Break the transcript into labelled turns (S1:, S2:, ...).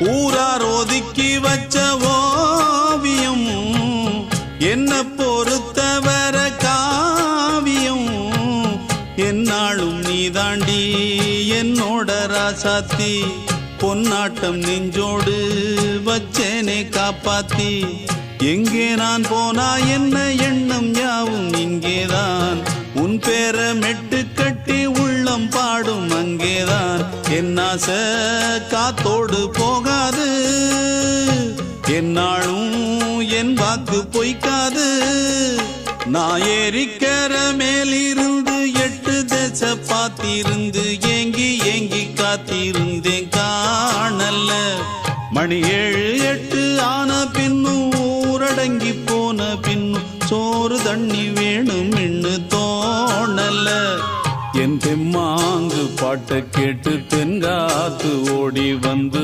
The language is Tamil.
S1: ஊரார் ஒதுக்கி வச்ச ஓவியம் என்ன பொறுத்தவர காவியம் என்னாலும் நீதாண்டி என்னோட ராசாத்தி பொன்னாட்டம் நெஞ்சோடு வச்சேனே காப்பாத்தி எங்கே நான் போனா என்ன எண்ணம் யாவும் இங்கேதான் உன் பேர மெட்டு கட்டி உள்ளம் பாடும் அங்கேதான் என் ஆசை காத்தோடு போகாது என்னாலும் என் வாக்கு பொய்க்காது நான் ஏறிக்கிற மேலிருந்து 8 தேச பார்த்திருந்து ஏங்கி ஏங்கி காத்திருந்தேன் காணல மணி 7 8 ஆன பின்னும் ஊரடங்கி போன பின்னும் சோறு தண்ணி வேணும் என்று தோணல என் தெம்மாங்கு பாட்டை கேட்டு தென்காத்து ஓடி வந்து